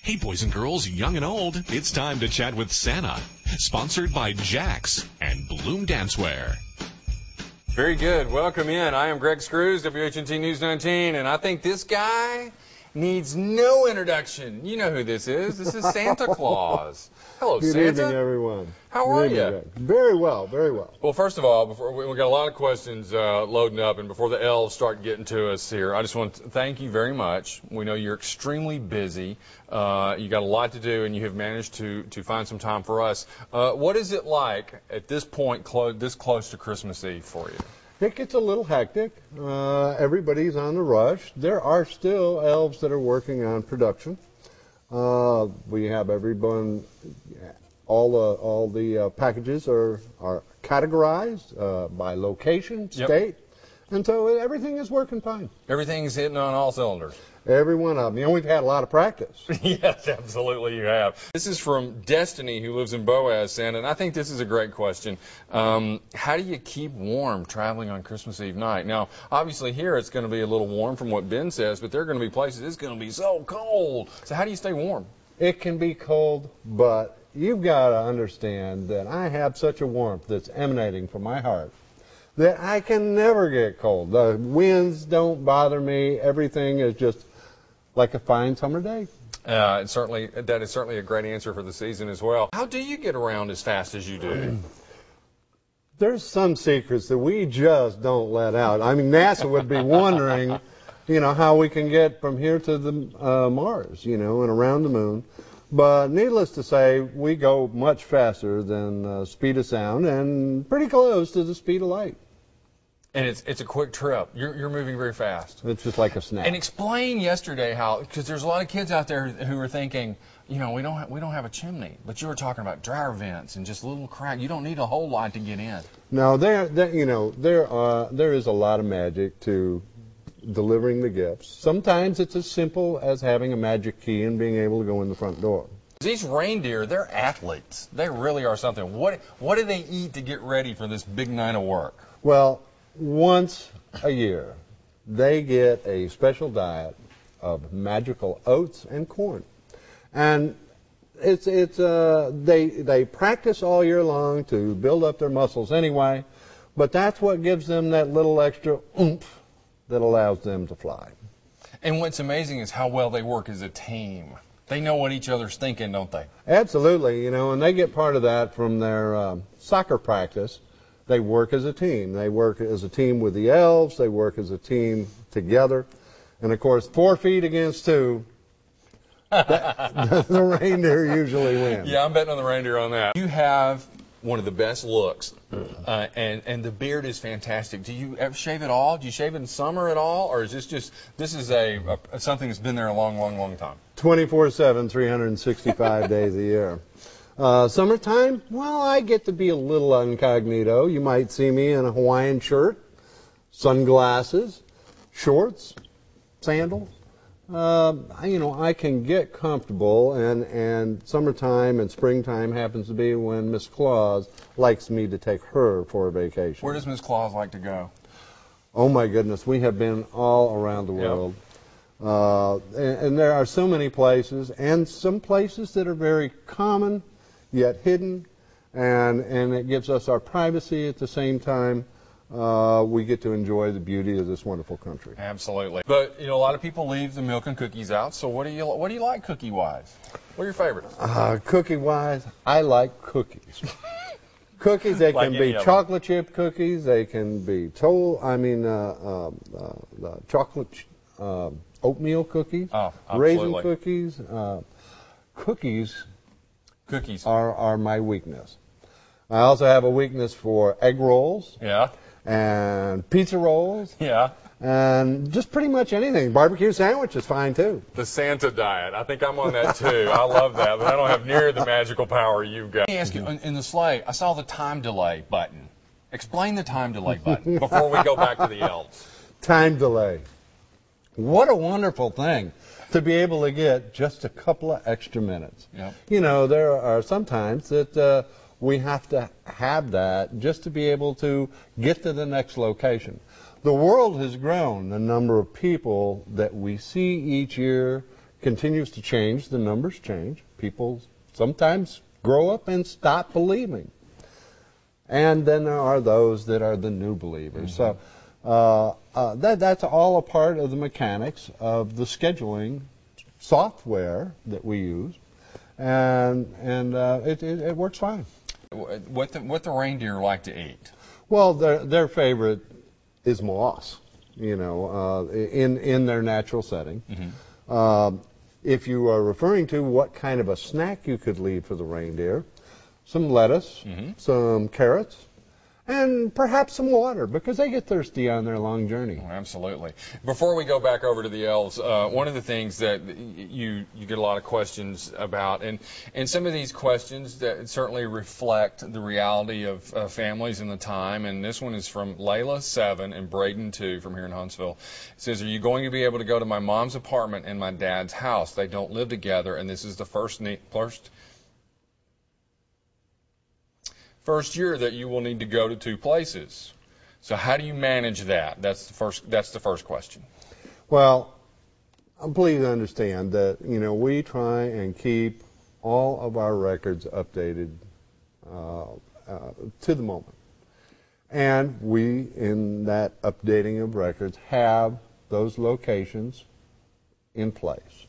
Hey, boys and girls, young and old, it's time to chat with Santa. Sponsored by Jax and Bloom Dancewear. Very good. Welcome in. I am Greg Screws, WHNT News 19, and I think this guy needs no introduction. You know who this is. This is Santa Claus. Hello, Good Santa. evening, everyone. How are you? Very well, very well. Well, first of all, before we got a lot of questions loading up, and before the elves start getting to us here, I just want to thank you very much. We know you're extremely busy. You got a lot to do, and you have managed to find some time for us. What is it like at this point, this close to Christmas Eve for you? It gets a little hectic. Everybody's on the rush. There are still elves that are working on production. We have everyone, all the packages are categorized by location, state, and so everything is working fine. Everything's hitting on all cylinders. Every one of them. You know, we've had a lot of practice. Yes, absolutely you have. This is from Destiny, who lives in Boaz, Santa, and I think this is a great question. How do you keep warm traveling on Christmas Eve night? Now, obviously here it's going to be a little warm from what Ben says, but there are going to be places it's going to be so cold. So how do you stay warm? It can be cold, but you've got to understand that I have such a warmth that's emanating from my heart that I can never get cold. The winds don't bother me. Everything is just like a fine summer day. That is certainly a great answer for the season as well. How do you get around as fast as you do? There's some secrets that we just don't let out. I mean, NASA would be wondering, you know, how we can get from here to the Mars, you know, and around the moon. But needless to say, we go much faster than speed of sound and pretty close to the speed of light. And it's a quick trip. You're moving very fast. It's just like a snap. And explain yesterday how, because there's a lot of kids out there who are thinking, you know, we don't have a chimney, but you were talking about dryer vents and just little crack. You don't need a whole lot to get in. No, there is a lot of magic to delivering the gifts. Sometimes it's as simple as having a magic key and being able to go in the front door. These reindeer, they're athletes. They really are something. What do they eat to get ready for this big night of work? Well, once a year, they get a special diet of magical oats and corn, and they practice all year long to build up their muscles anyway, but that's what gives them that little extra oomph that allows them to fly. And what's amazing is how well they work as a team. They know what each other's thinking, don't they? Absolutely, you know, and they get part of that from their soccer practice. They work as a team. They work as a team with the elves. They work as a team together. And, of course, 4 feet against 2, the reindeer usually win. Yeah, I'm betting on the reindeer on that. You have one of the best looks, and the beard is fantastic. Do you ever shave it all? Do you shave it in summer at all? Or is this something that's been there a long, long, long time? 24/7, 365 days a year. Summertime, well, I get to be a little incognito. You might see me in a Hawaiian shirt, sunglasses, shorts, sandals. I can get comfortable, and summertime and springtime happens to be when Miss Claus likes me to take her for a vacation. Where does Miss Claus like to go? Oh, my goodness, we have been all around the world. And there are so many places, and some places that are very common, yet hidden, and it gives us our privacy at the same time. We get to enjoy the beauty of this wonderful country. Absolutely. But, you know, a lot of people leave the milk and cookies out, so what do you like cookie-wise? What are your favorites? Cookie-wise, I like cookies. Cookies, they can be chocolate chip cookies, they can be chocolate oatmeal cookies, raisin cookies. Cookies are my weakness. I also have a weakness for egg rolls. Yeah. And pizza rolls. Yeah. And just pretty much anything. Barbecue sandwich is fine, too. The Santa diet. I think I'm on that, too. I love that, but I don't have near the magical power you've got. Let me ask you, in the sleigh, I saw the time delay button. Explain the time delay button before we go back to the elves. Time delay. What a wonderful thing to be able to get just a couple of extra minutes. Yep. You know, there are sometimes that we have to have that just to be able to get to the next location. The world has grown. The number of people that we see each year continues to change, the numbers change. People sometimes grow up and stop believing. And then there are those that are the new believers. So that's all a part of the mechanics of the scheduling software that we use, and it works fine. What the reindeer like to eat? Well, their favorite is moss, in their natural setting. If you are referring to what kind of a snack you could leave for the reindeer, some lettuce, some carrots, and perhaps some water, because they get thirsty on their long journey. Oh, absolutely. Before we go back over to the elves, one of the things that you get a lot of questions about, and some of these questions that certainly reflect the reality of families in the time, and this one is from Layla, 7, and Braden, 2, from here in Huntsville. It says, are you going to be able to go to my mom's apartment and my dad's house? They don't live together, and this is the first year that you will need to go to 2 places. So how do you manage that? That's the first question. Well, please understand that we try and keep all of our records updated to the moment, and we, in that updating of records, have those locations in place.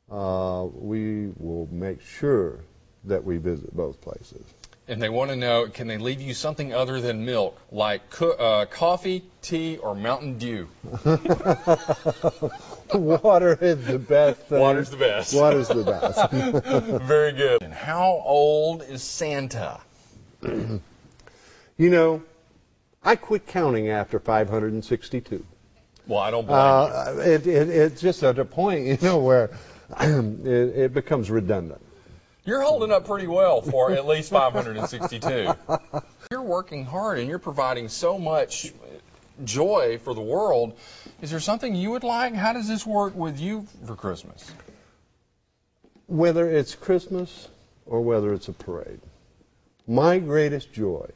We will make sure that we visit both places. And they want to know, can they leave you something other than milk, like coffee, tea, or Mountain Dew? Water is the best thing. Water's the best. Water's the best. Very good. And how old is Santa? I quit counting after 562. Well, I don't blame you. It's just at a point, where it becomes redundant. You're holding up pretty well for at least 562. You're working hard and you're providing so much joy for the world. Is there something you would like? How does this work with you for Christmas? Whether it's Christmas or whether it's a parade, my greatest joy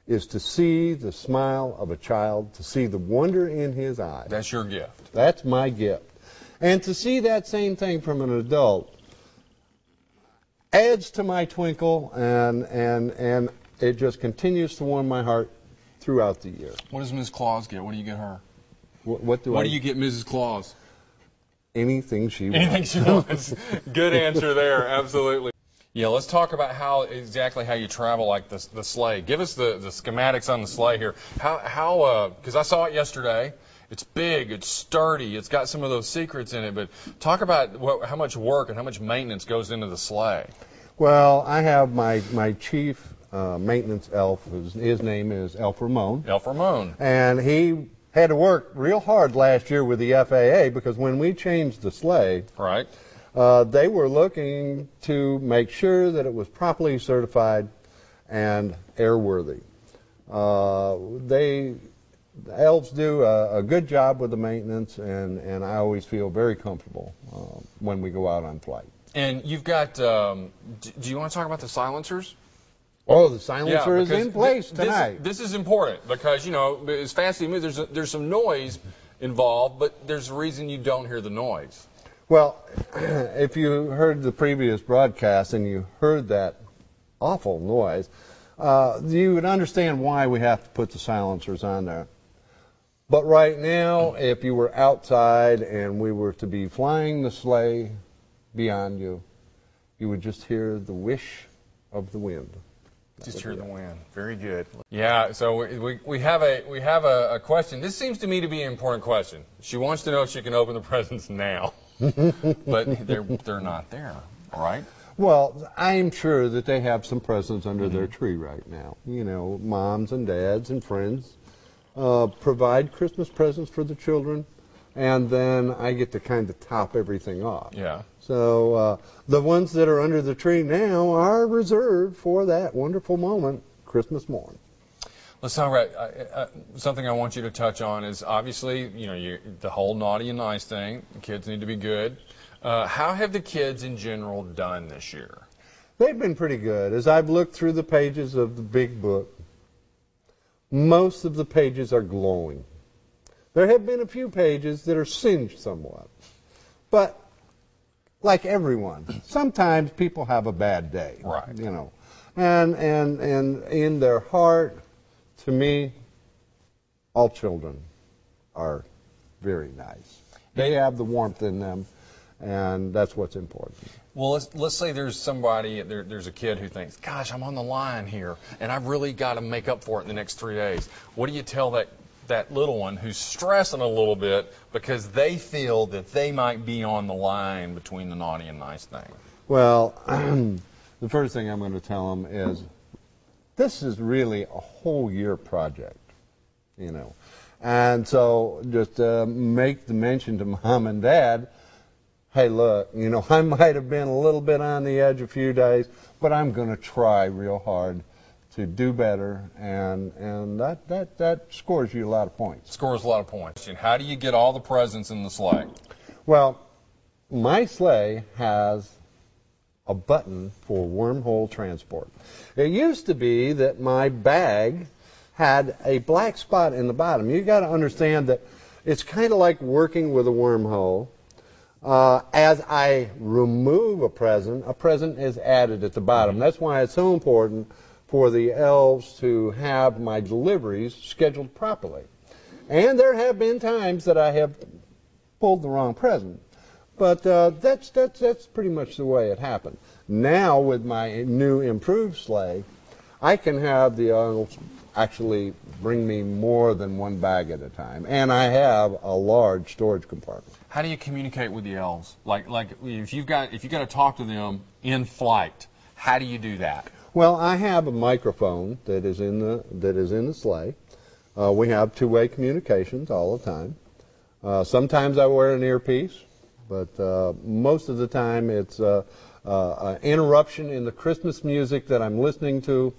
is to see the smile of a child, to see the wonder in his eyes. That's your gift. That's my gift. And to see that same thing from an adult adds to my twinkle, and it just continues to warm my heart throughout the year. What does Mrs. Claus get? What do you get her? What do you get Mrs. Claus? Anything she wants. Anything she wants. Good answer there. Absolutely. Yeah, let's talk about exactly how you travel, like the sleigh. Give us the schematics on the sleigh here. Because I saw it yesterday. It's big, it's sturdy, it's got some of those secrets in it, but talk about how much work and how much maintenance goes into the sleigh. Well, I have my chief maintenance elf, his name is Elf Ramon. Elf Ramon. And he had to work real hard last year with the FAA, because when we changed the sleigh, right, they were looking to make sure that it was properly certified and airworthy. The elves do a good job with the maintenance, and I always feel very comfortable when we go out on flight. And you've got, do you want to talk about the silencers? Oh, the silencer is in place tonight. This is important because, as fast as you move, there's some noise involved, but there's a reason you don't hear the noise. Well, if you heard the previous broadcast and you heard that awful noise, you would understand why we have to put the silencers on there. But right now, if you were outside and we were to be flying the sleigh beyond you, you would just hear the whish of the wind. Just hear the wind. Very good. Yeah. So we have a question. This seems to me to be an important question. She wants to know if she can open the presents now, but they're not there. All right. Well, I'm sure that they have some presents under their tree right now. Moms and dads and friends provide Christmas presents for the children, and then I get to kind of top everything off. Yeah. So the ones that are under the tree now are reserved for that wonderful moment, Christmas morn. Let's talk about something I want you to touch on is obviously, the whole naughty and nice thing. The kids need to be good. How have the kids in general done this year? They've been pretty good. As I've looked through the pages of the big book, most of the pages are glowing. There have been a few pages that are singed somewhat. But like everyone, sometimes people have a bad day. Right. You know. And in their heart, to me, all children are very nice. They have the warmth in them, and that's what's important. Well, let's say there's somebody, there's a kid who thinks, gosh, I'm on the line here, and I've really got to make up for it in the next 3 days. What do you tell that little one who's stressing a little bit because they feel that they might be on the line between the naughty and nice thing? Well, the first thing I'm going to tell them is this is really a whole year project, you know. And so just make the mention to mom and dad, hey, look, you know, I might have been a little bit on the edge a few days, but I'm going to try real hard to do better, and that scores you a lot of points. Scores a lot of points. And how do you get all the presents in the sleigh? Well, my sleigh has a button for wormhole transport. It used to be that my bag had a black spot in the bottom. You got to understand that it's kind of like working with a wormhole. As I remove a present is added at the bottom. That's why it's so important for the elves to have my deliveries scheduled properly. And there have been times that I have pulled the wrong present. But that's pretty much the way it happened. Now, with my new improved sleigh, I can have the elves actually bring me more than one bag at a time. And I have a large storage compartment. How do you communicate with the elves? Like if you've got to talk to them in flight, how do you do that? Well, I have a microphone that is in the sleigh. We have two-way communications all the time. Sometimes I wear an earpiece, but most of the time it's an interruption in the Christmas music that I'm listening to,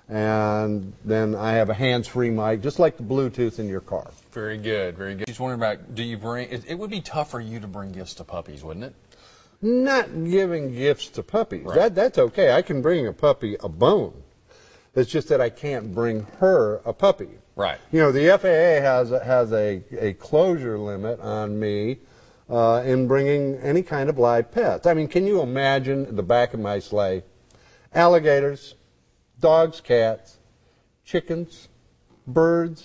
and then I have a hands-free mic, just like the Bluetooth in your car. Very good, very good. Just wondering about, do you bring? It would be tough for you to bring gifts to puppies, wouldn't it? Not giving gifts to puppies. Right. That's okay. I can bring a puppy a bone. It's just that I can't bring her a puppy. Right. You know, the FAA has a closure limit on me in bringing any kind of live pets. I mean, can you imagine the back of my sleigh? Alligators, dogs, cats, chickens, birds,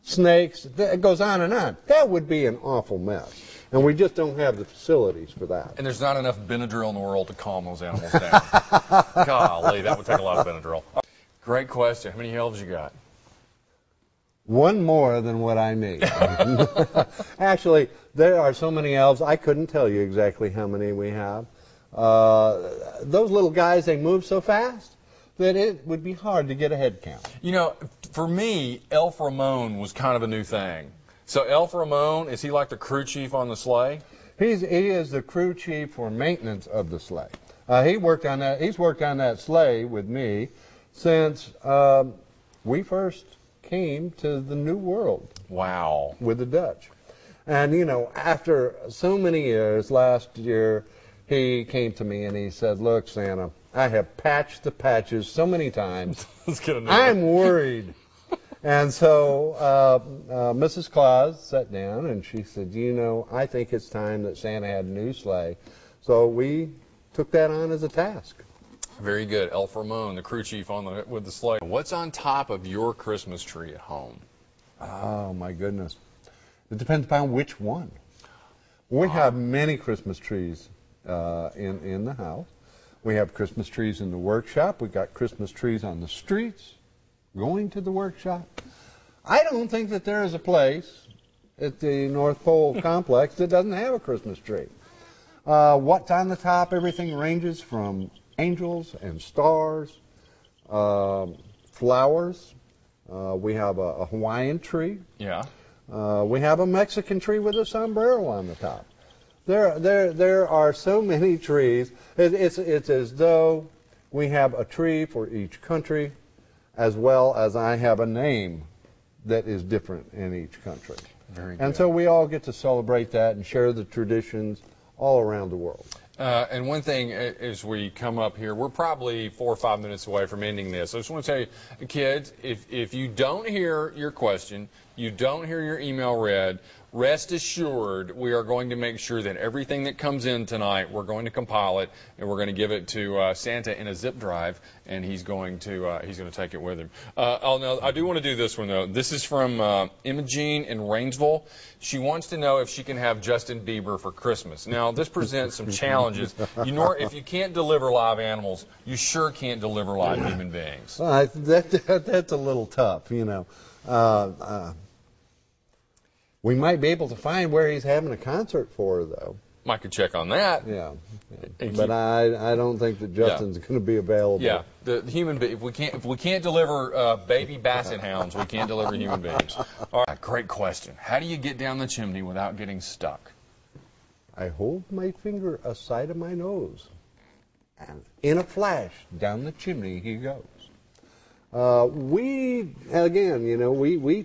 snakes. It goes on and on. That would be an awful mess. And we just don't have the facilities for that. And there's not enough Benadryl in the world to calm those animals down. Golly, that would take a lot of Benadryl. Great question. How many elves you got? One more than what I need. Actually, there are so many elves, I couldn't tell you exactly how many we have. Those little guys, they move so fast that it would be hard to get a head count. You know, for me, Elf Ramon was kind of a new thing. So Elf Ramon, is he like the crew chief on the sleigh? He is the crew chief for maintenance of the sleigh. He's worked on that sleigh with me since we first came to the New World. Wow. With the Dutch. And, you know, after so many years, last year, he came to me and he said, look, Santa, I have patched the patches so many times. Let's get a new I'm worried. And so Mrs. Claus sat down and she said, you know, I think it's time that Santa had a new sleigh. So we took that on as a task. Very good. Elf Ramon, the crew chief with the sleigh. What's on top of your Christmas tree at home? Oh, my goodness. It depends upon which one. We have many Christmas trees in the house. We have Christmas trees in the workshop. We've got Christmas trees on the streets, going to the workshop. I don't think that there is a place at the North Pole complex that doesn't have a Christmas tree. What's on the top? Everything ranges from angels and stars, flowers. We have a Hawaiian tree. Yeah. We have a Mexican tree with a sombrero on the top. There are so many trees. It's as though we have a tree for each country, as well as I have a name that is different in each country. Very good. And so we all get to celebrate that and share the traditions all around the world. And one thing, as we come up here, we're probably 4 or 5 minutes away from ending this. I just want to tell you, kids, if you don't hear your question, you don't hear your email read, rest assured we are going to make sure that everything that comes in tonight, we're going to compile it, and we're going to give it to Santa in a zip drive, and he's going to take it with him. No, I do want to do this one, though. This is from Imogene in Rainsville. She wants to know if she can have Justin Bieber for Christmas. Now, this presents some challenges. If you can't deliver live animals, you sure can't deliver live human beings. That's a little tough, you know. We might be able to find where he's having a concert for, though. I could check on that. Yeah. But I don't think that Justin's going to be available. Yeah, the human being. If we can't deliver baby basset hounds, we can't deliver human beings. All right, great question. How do you get down the chimney without getting stuck? I hold my finger aside of my nose, and in a flash, down the chimney he goes. We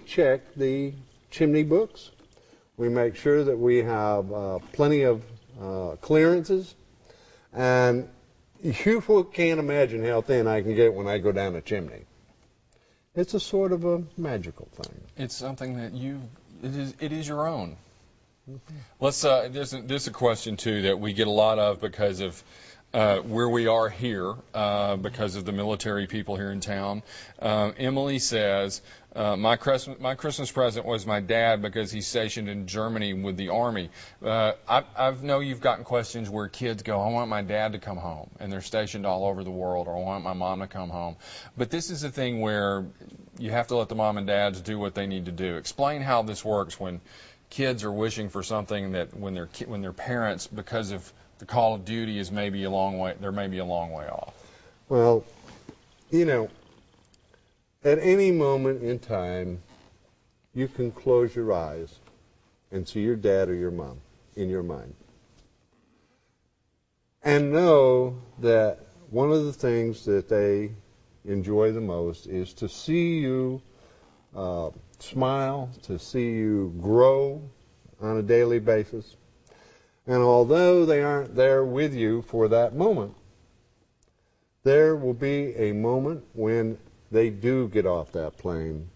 check the chimney books. We make sure that we have plenty of clearances, and you can't imagine how thin I can get when I go down a chimney. It's a sort of a magical thing. It's something that it is your own. Mm-hmm. Let's there's a question too that we get a lot of because of where we are here, because of the military people here in town. Emily says, my Christmas present was my dad because he's stationed in Germany with the Army. I know you've gotten questions where kids go, I want my dad to come home, and they're stationed all over the world, or I want my mom to come home. But this is a thing where you have to let the mom and dads do what they need to do. Explain how this works when kids are wishing for something that when their parents, because of the call of duty, is maybe a long way off. Well, at any moment in time, you can close your eyes and see your dad or your mom in your mind. And know that one of the things that they enjoy the most is to see you smile, to see you grow on a daily basis. And although they aren't there with you for that moment, there will be a moment when they do get off that plane,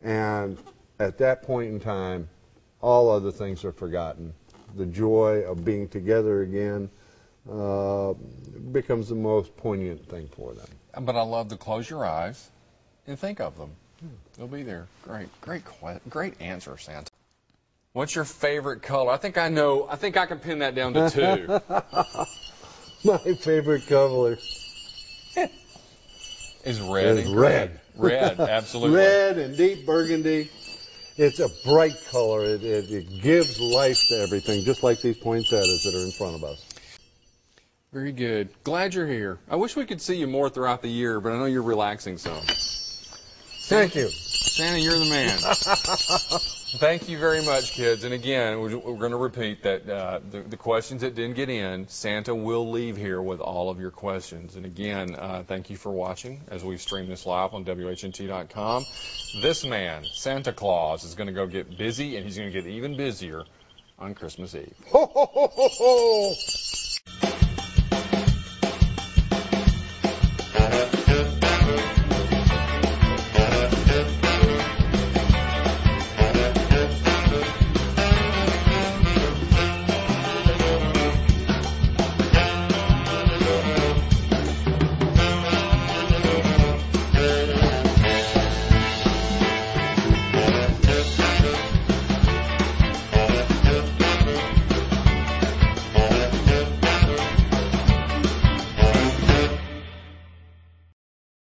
and at that point in time, all other things are forgotten. The joy of being together again becomes the most poignant thing for them. But I love to close your eyes and think of them. They'll be there. Great answer, Santa. What's your favorite color? I think I know. I think I can pin that down to 2. My favorite color is red. Red, absolutely. Red and deep burgundy. It's a bright color. It gives life to everything, just like these poinsettias that are in front of us. Very good. Glad you're here. I wish we could see you more throughout the year, but I know you're relaxing some. Thank you. Santa, you're the man. Thank you very much, kids. And again, we're going to repeat that the questions that didn't get in, Santa will leave here with all of your questions. And again, thank you for watching as we stream this live on WHNT.com. This man, Santa Claus, is going to go get busy, and he's going to get even busier on Christmas Eve. Ho, ho, ho, ho, ho.